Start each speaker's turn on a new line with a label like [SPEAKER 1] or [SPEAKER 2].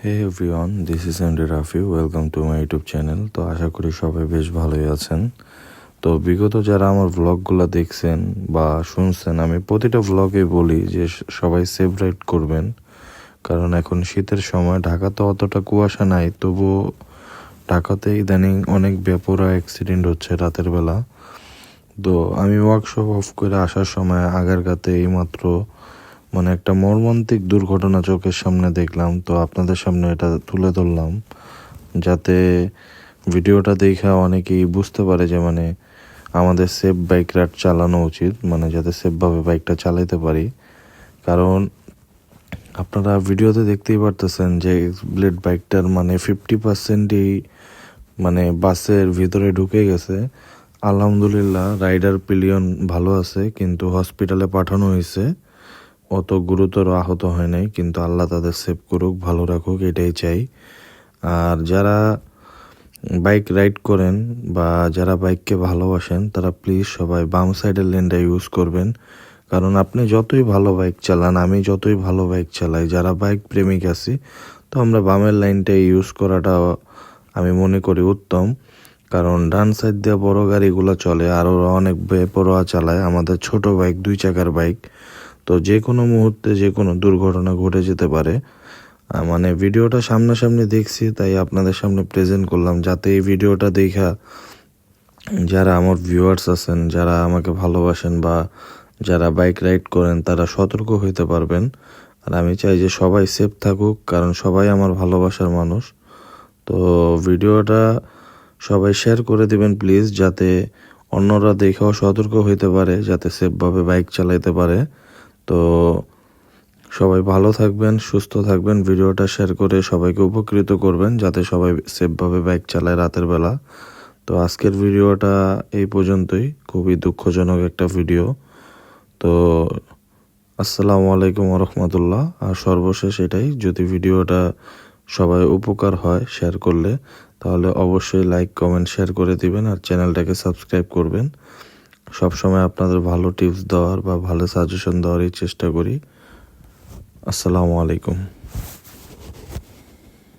[SPEAKER 1] Hey everyone, this is MD Rafi. Welcome to my YouTube channel. তো আশা করি সবাই বেশ ভালোই আছেন। তো বিগত যারা আমার ভ্লগগুলো দেখছেন বা শুনছেন, আমি প্রতিটা ভ্লগে বলি যে সবাই সেফ রাইড করবেন, কারণ এখন শীতের সময়। ঢাকাতে অতটা কুয়াশা নাই, তবুও ঢাকাতে ইদানিং অনেক বেপরোয়া অ্যাক্সিডেন্ট হচ্ছে রাতের বেলা। তো আমি ওয়ার্কশপ অফ করে আসার সময় আগারগাঁতে এইমাত্র একটা মর্মান্তিক দুর্ঘটনা চোখের সামনে দেখলাম। তো আপনাদের সামনে এটা তুলে ধরলাম, যাতে ভিডিওটা দেখা অনেকেই বুঝতে পারে যে আমাদের সেফ বাইক রাইড চালানো উচিত, যাতে সেফভাবে বাইকটা চালাতে পারি। কারণ আপনারা ভিডিওতে দেখতেই পারতেছেন যে ব্লেড বাইকটার 50%ই বাসের ভিতরে ঢুকে গেছে। আলহামদুলিল্লাহ রাইডার পিলিয়ন ভালো আছে, কিন্তু হসপিটালে পাঠানো হয়েছে। অত গুরুতর আহত হয় নাই, কিন্তু আল্লাহ তাদের সেভ করুক, ভালো রাখুক, এটাই চাই। আর যারা বাইক রাইড করেন বা যারা বাইককে ভালোবাসেন, তারা প্লিজ সবাই বাম সাইডের লেনটা ইউজ করবেন। কারণ আপনি যতই ভালো বাইক চালান, আমি যতই ভালো বাইক চালাই, যারা বাইক প্রেমিক আছি, তো আমরা বামের লাইনটা ইউজ করাটা আমি মনে করি উত্তম। কারণ ডান সাইড দিয়ে বড় গাড়িগুলো চলে, আর ওরা অনেক বেপরোয়া চালায় আমাদের ছোট বাইক, 2 চাকার বাইক। তো যে কোনো মুহূর্তে যে কোনো দুর্ঘটনা ঘটে যেতে পারে। ভিডিওটা সামনাসামনি দেখছি, তাই আপনাদের সামনে প্রেজেন্ট করলাম, যাতে এই ভিডিওটা দেখা যারা আমার ভিউয়ার্স আছেন, যারা আমাকে ভালোবাসেন বা যারা বাইক রাইড করেন, তারা সতর্ক হইতে পারবেন। আর আমি চাই যে সবাই সেফ থাকুক, কারণ সবাই আমার ভালোবাসার মানুষ। তো ভিডিওটা সবাই শেয়ার করে দিবেন প্লিজ, যাতে অন্যরা দেখেও সতর্ক হইতে পারে, যাতে সেফভাবে বাইক চালাইতে পারে। তো সবাই ভালো থাকবেন, সুস্থ থাকবেন। ভিডিওটা শেয়ার করে সবাইকে উপকৃত করবেন, যাতে সবাই সেফভাবে বাইক চালায় রাতের বেলা। তো আজকের ভিডিওটা এই পর্যন্তই। খুবই দুঃখজনক একটা ভিডিও। তো আসসালামু আলাইকুম রহমতুল্লাহ। আর সর্বশেষ এটাই, যদি ভিডিওটা সবাই উপকার হয় শেয়ার করলে, তাহলে অবশ্যই লাইক, কমেন্ট, শেয়ার করে দিবেন। আর চ্যানেলটাকে সাবস্ক্রাইব করবেন। সবসময় আপনাদের ভালো টিপস দেওয়ার বা ভালো সাজেশন দেওয়ারই চেষ্টা করি। আসসালামু আলাইকুম।